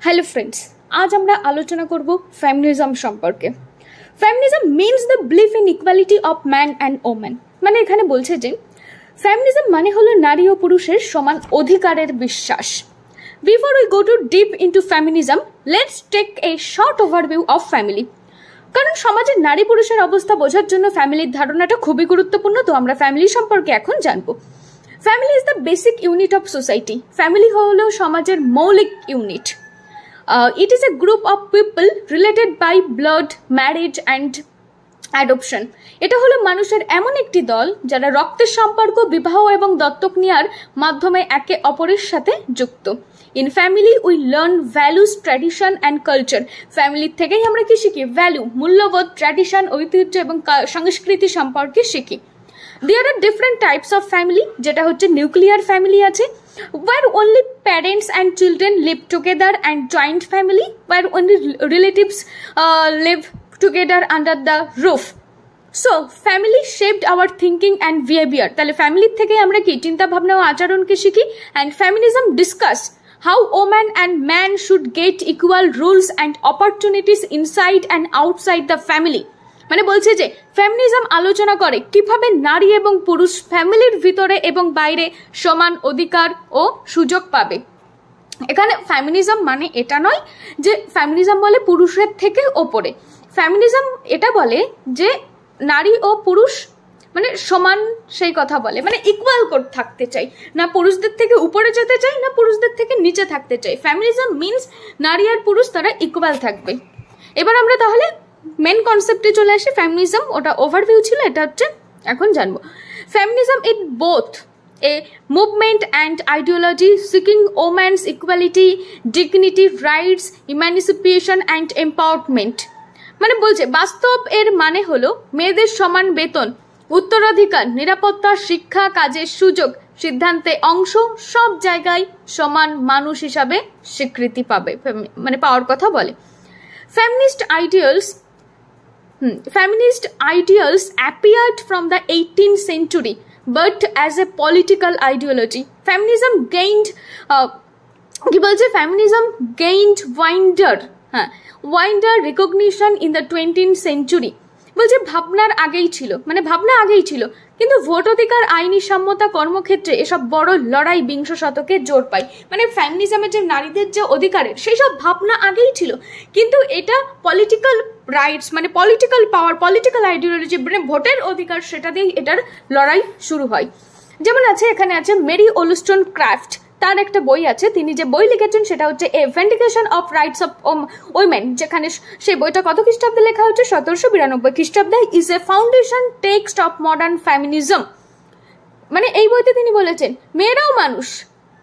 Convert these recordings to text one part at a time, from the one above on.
Hello friends, আজ আমরা আলোচনা করব ফেমিনিজম সম্পর্কে। Feminism means the belief in equality of man and woman. মানে এখানে বলছে যে ফেমিনিজম মানে হলো নারী ও পুরুষের সমান অধিকারের বিশ্বাস। Before we go to deep into feminism, let's take a short overview of family. কারণ সমাজের নারী পুরুষের অবস্থা বোঝার জন্য ফ্যামিলির ধারণাটা খুবই গুরুত্বপূর্ণ। তো আমরা ফ্যামিলি সম্পর্কে এখন জানবো। Family is the basic unit of society. Family হলো সমাজের মৌলিক unit. It is a group of people related by blood, marriage and adoption. এটা হলো মানুষের এমন একটি দল যারা রক্তের সম্পর্ক, বিবাহ এবং দত্তক নেওয়ার মাধ্যমে একে অপরের সাথে যুক্ত। In family we learn values, tradition and culture. ফ্যামিলির থেকেই আমরা কি শিখি? ভ্যালু, মূল্যবোধ, ট্র্যাডিশন, ঐতিহ্য এবং সংস্কৃতি সম্পর্কে শিখি। There are different types of family, যেটা হচ্ছে নিউক্লিয়ার ফ্যামিলি আছে, where only parents and children live together, and joint family where only relatives live together under the roof. So family shaped our thinking and behavior. তাহলে ফ্যামিলির থেকে আমরা কি চিন্তা ভাবনা ও আচরণকে শিখি। and feminism discuss how women and men should get equal rules and opportunities inside and outside the family. মানে বলছে যে ফেমিনিজম আলোচনা করে কিভাবে নারী এবং পুরুষ ফ্যামিলির ভিতরে এবং বাইরে সমান অধিকার ও সুযোগ পাবে। এখানে ফেমিনিজম মানে এটা নয় যে ফেমিনিজম বলে পুরুষের থেকে ওপরে। ফেমিনিজম এটা বলে যে নারী ও পুরুষ মানে সমান, সেই কথা বলে, মানে ইকুয়াল থাকতে চাই, না পুরুষদের থেকে উপরে যেতে চাই না পুরুষদের থেকে নিচে থাকতে চাই। ফেমিনিজম মিনস নারী আর পুরুষ তারা ইকুয়াল থাকবে। এবার আমরা তাহলে মেন কনসেপ্টে চলে আসি। ফেমিনিজম ওটা ওভারভিউ ছিল, এটা হচ্ছে এখন জানবো। Feminism it both a movement and ideology seeking woman's equality, dignity, rights, emancipation and empowerment. মানে বলছে বাস্তব এর মানে হলো মেয়েদের সমান বেতন, উত্তরাধিকার, নিরাপত্তা, শিক্ষা, কাজের সুযোগ, সিদ্ধান্তে অংশ, সব জায়গায় সমান মানুষ হিসাবে স্বীকৃতি পাবে, মানে পাওয়ার কথা বলে। Feminist ideals appeared from the 18th century, but as a political ideology. Feminism gained wider recognition in the 20th century. বলছে ভাবনার আগেই ছিল, মানে ভাবনা আগেই ছিল, কিন্তু ভোট অধিকার, আইনি সম্মতা, কর্মক্ষেত্রে এসব বড় লড়াই বিংশ শতকে জোর পায়। মানে ফেমিনিজমের যে নারীদের যে অধিকারের সেই সব ভাবনা আগেই ছিল, কিন্তু এটা পলিটিক্যাল রাইটস মানে পলিটিক্যাল পাওয়ার, পলিটিক্যাল আইডিওলজি মানে ভোটের অধিকার, সেটা দিয়েই এটার লড়াই শুরু হয়। যেমন আছে এখানে আছে মেরি ওলস্টোন ক্রাফট, তার একটা বই আছে, তিনি যে বই লিখেছেন সেটা হচ্ছে এ Vindication of Rights of women, যেখানে সেই বইটা কত খ্রিস্টাব্দে লেখা হচ্ছে 1792 খ্রিস্টাব্দে। Is a foundation text of modern feminism. মানে এই বইতে তিনি বলেছেন মেয়েরাও মানুষ,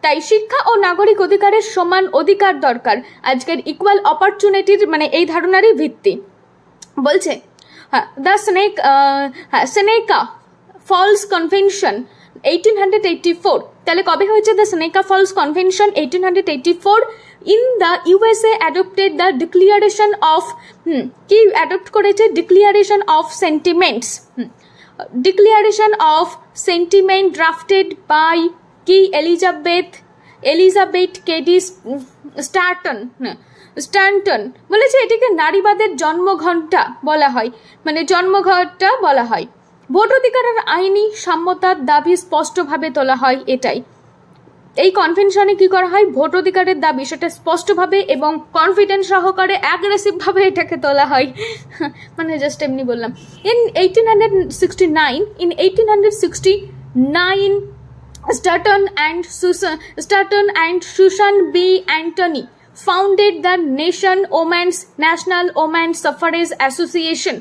তাই শিক্ষা ও নাগরিক অধিকারের সমান অধিকার দরকার, আজকের ইকুয়াল অপরচুনিটির মানে এই ধারণারই ভিত্তি। বলছে দ্য সেনেকা ফলস কনভেনশন 1884। তাহলে কবে হয়েছে the Seneca Falls Convention? 1884। In the USA adopted the declaration of কি অ্যাডপ্ট করেছে? Declaration of sentiments. Declaration of sentiment drafted by কি এলিজাবেথ কেডি স্ট্যান্টন। বলেছে এটিকে নারীবাদের জন্মঘণ্টা বলা হয়, মানে জন্মঘণ্টা বলা হয়। ভোট অধিকারের আইনি সম্মতার দাবি স্পষ্টভাবে তোলা হয়। এটাই এই কনভেনশনে কি করা হয়? ভোট অধিকারের দাবি সেটা স্পষ্টভাবে এবং কনফিডেন্স সহকারে অ্যাগ্রেসিভ ভাবে এটাকে তোলা হয়। মানে জাস্ট এমনি বললাম। In 1869 Stanton and Susan B. Anthony founded the National Women's Suffrage Association.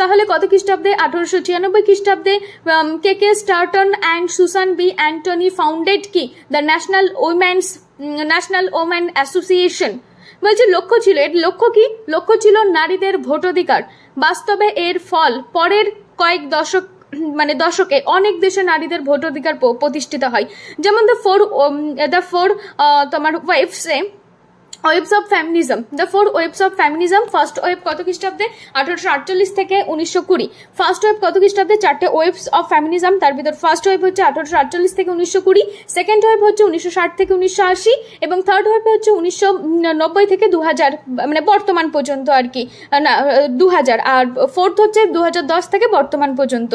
তাহলে কত খ্রিস্টাব্দে? 1896 খ্রিস্টাব্দে Cady Stanton and Susan B Anthony founded কি দ্য ন্যাশনাল ওমেন অ্যাসোসিয়েশন। বলছে লক্ষ্য ছিল, এর লক্ষ্য কি? লক্ষ্য ছিল নারীদের ভোট অধিকার। বাস্তবে এর ফল পরের কয়েক দশকে অনেক দেশে নারীদের ভোট অধিকার প্রতিষ্ঠিত হয়। যেমন দ্য ফোর তোমার ওয়েভসে waves of feminism, the 4 waves of feminism. First wave কত খ্রিস্টাব্দে? 1848 থেকে 1920। ফার্স্ট ওয়েভ কত খ্রিস্টাব্দে? 4টে ওয়েভস অফ ফেমিনিজম, তার ভিতর ফার্স্ট ওয়েভ হচ্ছে 1848 থেকে 1920, সেকেন্ড ওয়েভ হচ্ছে 1960 থেকে 1980 এবং থার্ড ওয়েভ হচ্ছে 1990 থেকে 2000, মানে বর্তমান পর্যন্ত আর কি, না 2000, আর ফোর্থ হচ্ছে 2010 থেকে বর্তমান পর্যন্ত।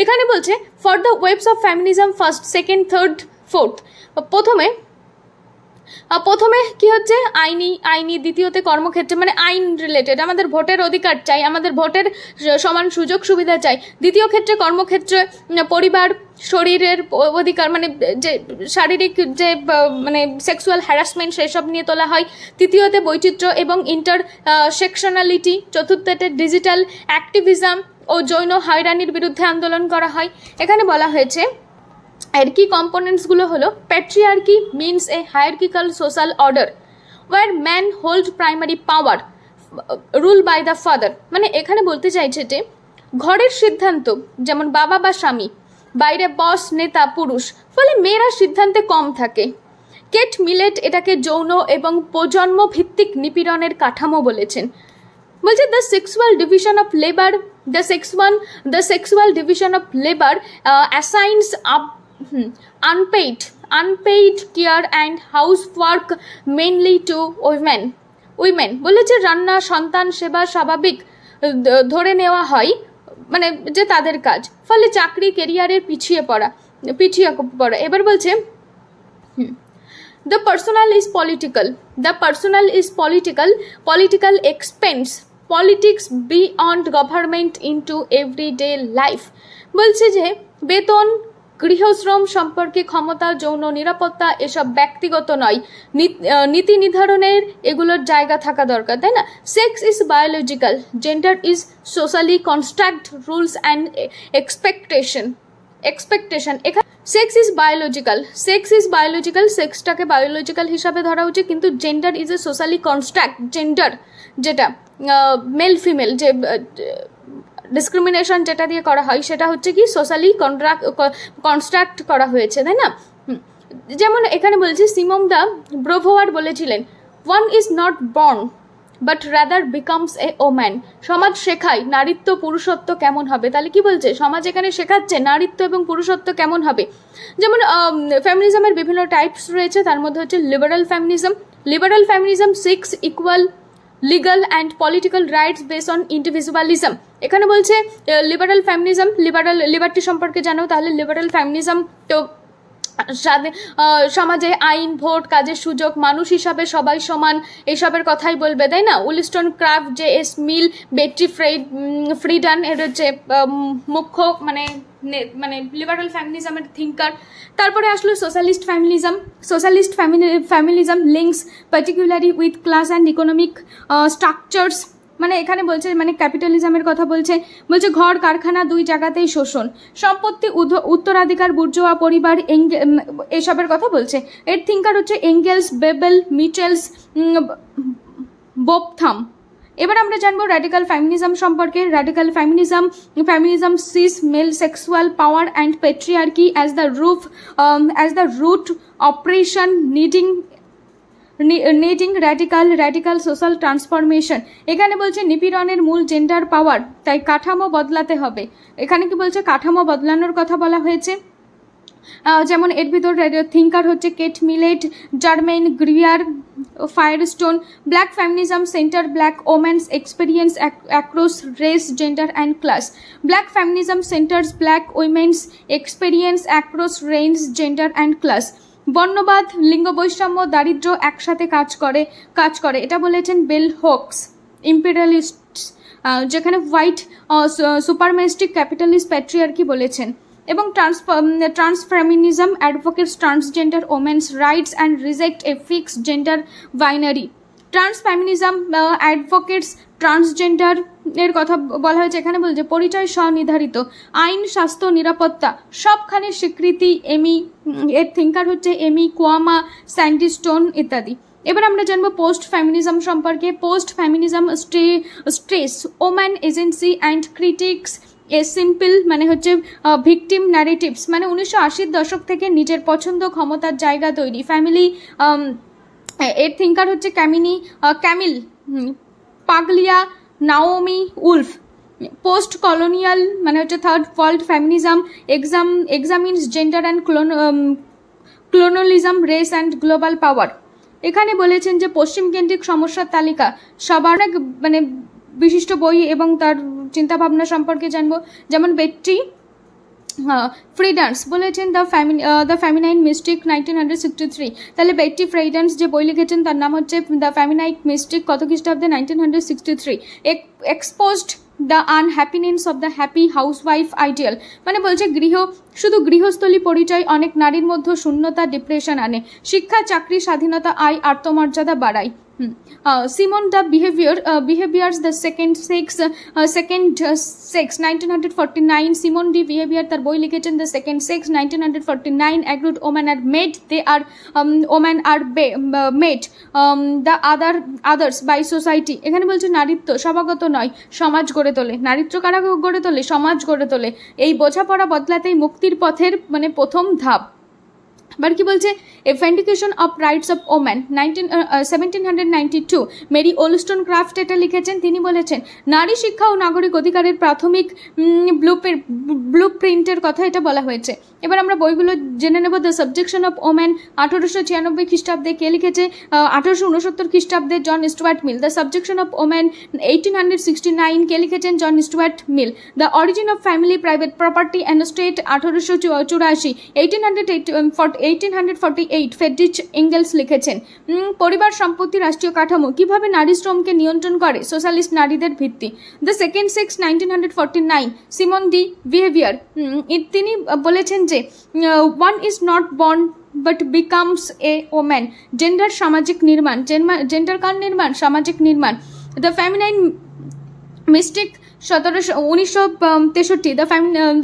এখানে বলছে for the waves of feminism first, second, third, fourth. প্রথমে কি হচ্ছে? আইনি, দ্বিতীয়তে কর্মক্ষেত্রে, মানে আইন রিলেটেড, আমাদের ভোটের অধিকার চাই, আমাদের ভোটের সমান সুযোগ সুবিধা চাই। দ্বিতীয় ক্ষেত্রে কর্মক্ষেত্রে পরিবার, শরীরের অধিকার, মানে যে শারীরিক যে মানে সেক্সুয়াল হ্যারাসমেন্ট সেসব নিয়ে তোলা হয়। তৃতীয়তে বৈচিত্র্য এবং ইন্টারসেকশনালিটি। চতুর্থতে ডিজিটাল অ্যাক্টিভিজম ও যৌন হয়রানির বিরুদ্ধে আন্দোলন করা হয়। এখানে বলা হয়েছে এর কি কম্পোনেন্টসগুলো হলো, patriarchy means a hierarchical social order where man hold primary power rule by the father. মানে এখানে বলতে চাইছে যে ঘরের সিদ্ধান্ত, যেমন বাবা বা স্বামী, বাইরে বস, নেতা, পুরুষ, ফলে মেয়েরা সিদ্ধান্তে কম থাকে। কেট মিলেট এটাকে যৌন এবং প্রজন্ম ভিত্তিক নিপীড়নের কাঠামো বলেছেন। বলছে the sexual division of labour, the sexual division of labor assigns up unpaid care and housework mainly to women। বলেছে রান্না, সন্তান সেবা স্বাভাবিক ধরে নেওয়া হয়, মানে যে তাদের কাজ, ফলে চাকরি ক্যারিয়ারের পিছিয়ে পড়া। এবার বলছে the personal is political expense politics beyond government into everyday life। বলছে যে বেতন, গৃহশ্রম সম্পর্কে ক্ষমতা, যৌন নিরাপত্তা এসব ব্যক্তিগত নয়, নীতি নির্ধারণের এগুলোর জায়গা থাকা দরকার, তাই না? Sex is biological, gender is socially construct, rules and expectation. এখানে সেক্স ইজ বায়োলজিক্যাল, সেক্সটাকে বায়োলজিক্যাল হিসাবে ধরা উচিত, কিন্তু gender is a socially construct. Gender যেটা মেল ফিমেল যে ডিসক্রিমিনেশন যেটা দিয়ে করা হয় সেটা হচ্ছে কি সোশ্যালি কনস্ট্রাক্ট করা হয়েছে, তাই না? যেমন এখানে বলছি সিমন দা ব্রোভোয়ার বলেছিলেন one is not born but rather becomes a woman. সমাজ শেখায় নারীত্ব পুরুষত্ব কেমন হবে। তাহলে কি বলছে? সমাজ এখানে শেখাচ্ছে নারীত্ব এবং পুরুষত্ব কেমন হবে। যেমন ফেমিনিজমের বিভিন্ন টাইপস রয়েছে, তার মধ্যে হচ্ছে liberal feminism six equal legal and political rights base on individualism. এখানে বলছে লিবারাল ফেমিনিজম, লিবার্টি সম্পর্কে জানো তাহলে লিবারাল ফেমিনিজম তো সমাজে আইন, ভোট, কাজের সুযোগ, মানুষ হিসাবে সবাই সমান, এইসবের কথাই বলবে, তাই না? উইলস্টন ক্রাফট, জে.এস. মিল, বেট্রি ফ্রিডান এর হচ্ছে মুখ্য মানে লিবারাল ফেমিনিজমের থিঙ্কার। তারপরে আসলো socialist feminism links particularly with class and economic structures. মানে এখানে বলছে মানে ক্যাপিটালিজমের কথা বলছে ঘর, কারখানা দুই জায়গাতেই শোষণ, সম্পত্তি উত্তরাধিকার, বুর্জোয়া পরিবার, এসবের কথা বলছে। এর থিঙ্কার হচ্ছে এঙ্গেলস, বেবেল, মিচেলস, বোপথাম। এবার আমরা জানবো র্যাডিক্যাল ফেমিনিজম সম্পর্কে। Radical feminism sees male sexual power and patriarchy as the root operation needing radical social transformation. এখানে বলছে নিপীড়নের মূল জেন্ডার পাওয়ার, তাই কাঠামো বদলাতে হবে। এখানে কি বলছে? কাঠামো বদলানোর কথা বলা হয়েছে। যেমন এর ভিতর থিঙ্কার হচ্ছে Kate Millett, Germaine Greer, Firestone. Black feminism centre black women's experience across race, gender and class. Black feminism centres black women's experience across range, gender and class. বর্ণবাদ, লিঙ্গ বৈষম্য, দারিদ্র্য একসাথে কাজ করে এটা বলেছেন বেল হোকস। ইম্পেরিয়ালিস্ট যেখানে হোয়াইট সুপারমেস্টিক ক্যাপিটালিস্ট প্যাট্রিয়ার্কি বলেছেন। এবং transfeminism advocates transgender women's rights and reject a fixed gender binary. Transfeminism advocates transgender এর কথা বলা হয়েছে। এখানে বলছে পরিচয় স্বনির্ধারিত, আইন, স্বাস্থ্য, নিরাপত্তা সবখানে স্বীকৃতি। এর থিঙ্কার হচ্ছে এমি কোয়ামা, স্যান্ডি স্টোন ইত্যাদি। এবার আমরা জানবো পোস্ট ফেমিনিজম সম্পর্কে। Post feminism stress woman agency and critics a simple, মানে হচ্ছে ভিকটিম ন্যারেটিভস, মানে 1980-র দশক থেকে নিজের পছন্দ ক্ষমতার জায়গা তৈরি, ফ্যামিলি এর থিঙ্কার হচ্ছে Camille Paglia Naomi Wolf. Post colonial মানে হচ্ছে third world feminism examines gender and colonialism race and global power. এখানে বলেছেন যে পশ্চিম কেন্দ্রিক সমস্যার তালিকা সবার মানে বিশিষ্ট বই এবং তার চিন্তাভাবনা সম্পর্কে জানবো, যেমন বেট্টি ফ্রিডান্স বলেছেন দ্য ফেমিনাইন মিস্টিক 1963। তাহলে বেট্টি ফ্রিডান্স যে বই লিখেছেন তার নাম হচ্ছে দ্য ফেমিনাইন মিস্টিক, কত খ্রিস্টাব্দে 1963। Exposed the unhappiness of the happy housewife ideal, মানে বলছে শুধু গৃহস্থলী পরিচয় অনেক নারীর মধ্যে শূন্যতা ডিপ্রেশন আনে। শিক্ষা, চাকরি, স্বাধীনতা, আয়, আত্মমর্যাদা বাড়ায়। Simone de Beauvoir's The Second Sex 1949। Simone de Beauvoir তার বই লিখেছেন দ্য সেকেন্ড সেক্স 1949। অ্যাগ্রুড woman are made woman are made the others by society. এখানে বলছে নারীত্ব স্বভাবগত নয়, সমাজ গড়ে তোলে। নারীত্ব কারা গড়ে তোলে? সমাজ গড়ে তোলে। এই বোঝাপড়া বদলাতেই মুক্তির পথের মানে প্রথম ধাপ। আবার কি বলছে? A Vindication of Rights of Woman 1792। Mary Wollstonecraft এটা লিখেছেন। তিনি বলেছেন নারী শিক্ষা ও নাগরিক অধিকারের প্রাথমিক ব্লু প্রিন্টের কথা এটা বলা হয়েছে। এবার আমরা বইগুলো জেনে নেব। দ্য সাবজেকশন অফ ওম্যান 1896 খ্রিস্টাব্দে কে লিখেছে? 1869 খ্রিস্টাব্দে John Stuart Mill. The Subjection of Woman 1869 কে লিখেছেন? John Stuart Mill. The Origin of Family Private Property and State 1884। 1848 Friedrich Engels লিখেছেন। পরিবার, সম্পত্তি, রাষ্ট্রীয় কাঠামো কিভাবে নারী শ্রমকে নিয়ন্ত্রণ করে? সোশ্যালিস্ট নারীদের ভিত্তি। The Second Sex 1949 Simone de behaviour. তিনি বলেছেন যে one is not born but becomes a woman. Gender সামাজিক নির্মাণ। জেন্ডার কার নির্মাণ? সামাজিক নির্মাণ। The feminine mystic 1963।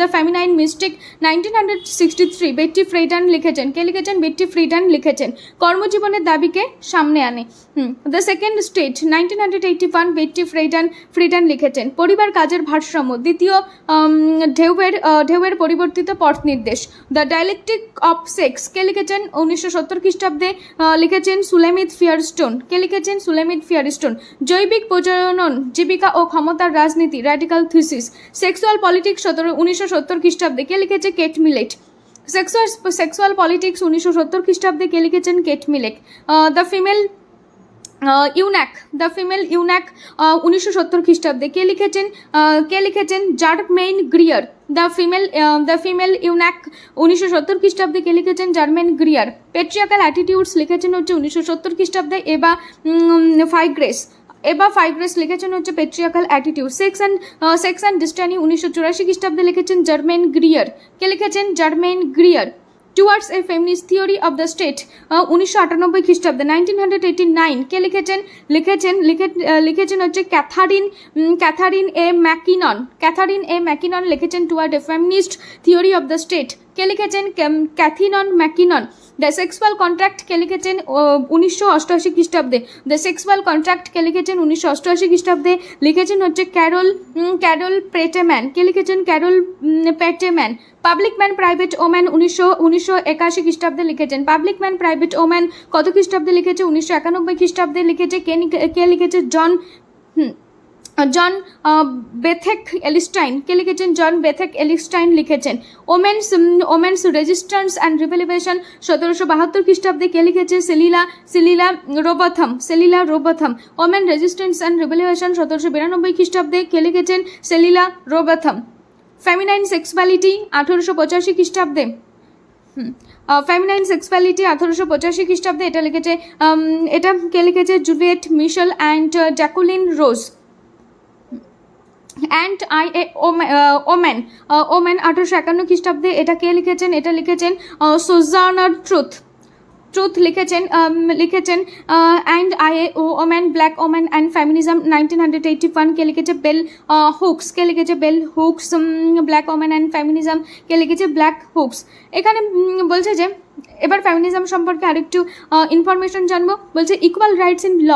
The feminine mystic 1963 বেট্টি ফ্রিডান লিখেছেন। কে লিখেছেন? বেট্টি ফ্রিডান লিখেছেন। কর্মজীবনের দাবিকে সামনে আনে। দ্য সেকেন্ড স্টেট 1981 বেট্টি ফ্রিডান লিখেছেন। পরিবার, কাজের ভারসাম্য দ্বিতীয় ঢেউয়ের পরিবর্তিত পথ নির্দেশ। দ্য ডায়ালেকটিক অফ সেক্স কে লিখেছেন? 1970 খ্রিস্টাব্দে লিখেছেন সুলেমিত ফিয়ারস্টোন। কে লিখেছেন? সুলেমিত ফিয়ারস্টোন। জৈবিক প্রজনন, জীবিকা ও ক্ষমতার রাজনীতি রেডিক্যাল থিসিস। সেক্সুয়াল পলিটিক্স 1970 খ্রিস্টাব্দে কে লিখেছে? Kate millet. সেক্সুয়াল পলিটিক্স 1970 খ্রিস্টাব্দে কে লিখেছেন? Kate Millett. The female eunuch 1970 খ্রিস্টাব্দে কে লিখেছেন? Germaine Greer. The female eunuch 1970 খ্রিস্টাব্দে কে লিখেছেন? German Greer. পেট্রিয়ার্কাল অ্যাটিটিউডস লিখেছেন হচ্ছে 1970 খ্রিস্টাব্দে এবা ফাইগ্রেস লিখেছেন হচ্ছে পেট্রিয়ার্কাল অ্যাটিটিউড। সেক্স অ্যান্ড ডিস্টানি 1984 খ্রিস্টাব্দে লিখেছেন জার্মেন গ্রিয়ার। কে লিখেছেন? German Greer. Towards A Feminist Theory of the state 1998 খ্রিস্টাব্দে 1989 কে লিখেছেন হচ্ছে ক্যাথারিন এ ম্যাকিনন লিখেছেন Toward a Feminist Theory of the State. কে লিখেছেন? ক্যাথিনন ম্যাকিনন। দ্য সেক্সুয়াল কন্ট্রাক্ট কে লিখেছেন 1988 খ্রিস্টাব্দে। দ্য সেক্সুয়াল কন্ট্রাক্ট কে লিখেছেন 1988 খ্রিস্টাব্দে লিখেছেন হচ্ছে ক্যারল প্রেটেম্যান। কে লিখেছেন? Carole Pateman. Public Man Private Woman 1981 খ্রিস্টাব্দে লিখেছেন। পাবলিক ম্যান প্রাইভেট ওম্যান কত খ্রিস্টাব্দে লিখেছে? 1991 খ্রিস্টাব্দে লিখেছে। কে লিখেছে? জন বেথেক এলিস্টাইন। কে লিখেছেন? জন বেথেক এলিস্টাইন লিখেছেন। ওমেন্স রেজিস্ট্যান্স অ্যান্ড রিভেলিভেশন 1772 খ্রিস্টাব্দে কে লিখেছে? সেলিলা রোবথম। ওমেন রেজিস্ট্যান্স অ্যান্ড রিভেলিভেশন 1792 খ্রিস্টাব্দে কে লিখেছেন? সেলিলা রোবথম। ফেমিনাইন সেক্সুয়ালিটি 1885 খ্রিস্টাব্দে। ফেমিনাইন সেক্সুয়ালিটি 1885 খ্রিস্টাব্দে এটা লিখেছে এটা কে লিখেছে? Juliet Mitchell and Jacqueline Rose. And women 1851 খ্রিস্টাব্দে এটা কে লিখেছেন? এটা লিখেছেন সোজার্নার ট্রুথ লিখেছেন। And women black women and feminism 1981 কে লিখেছে? Bell hooks. কে লিখেছে? Bell hooks. Black women and feminism কে লিখেছে? Black hooks. এখানে বলছে যে এবার ফেমিনিজম সম্পর্কে আরেকটু ইনফরমেশন জানবো। বলছে equal rights in law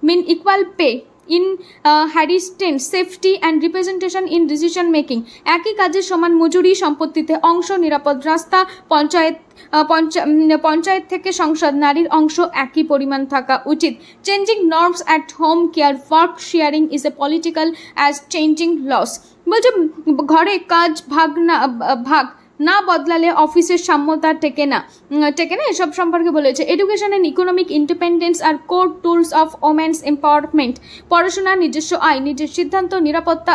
mean equal pay, inheritance, safety and representation in decision making. একই কাজের সমান মজুরি, সম্পত্তিতে অংশ, নিরাপদ রাস্তা, পঞ্চায়েত থেকে সংসদ, নারীর অংশ একই পরিমাণ থাকা উচিত। Changing norms at home care, work sharing is a political as changing laws. বলছে ঘরে কাজ ভাগ না বদলালে অফিসের সাম্যতা টেকে না এসব সম্পর্কে বলেছে। Education and economic independence are core tools of women's empowerment. পড়াশোনা, নিজস্ব আয়, নিজের সিদ্ধান্ত, নিরাপত্তা,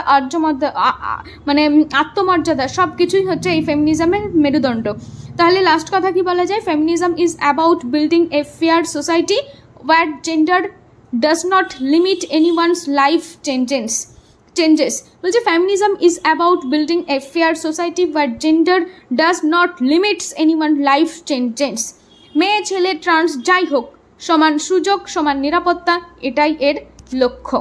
মানে আত্মমর্যাদা সব কিছুই হচ্ছে এই ফেমিনিজমের মেরুদণ্ড। তাহলে লাস্ট কথা কি বলা যায়? Feminism is about building a fair society where gender does not limit anyone's life changes বলছে feminism is about building a fair society where gender does not limits anyone life changes. মেয়ে, ছেলে, trans যাই হোক, সমান সুযোগ, সমান নিরাপত্তা, এটাই এর লক্ষ্য।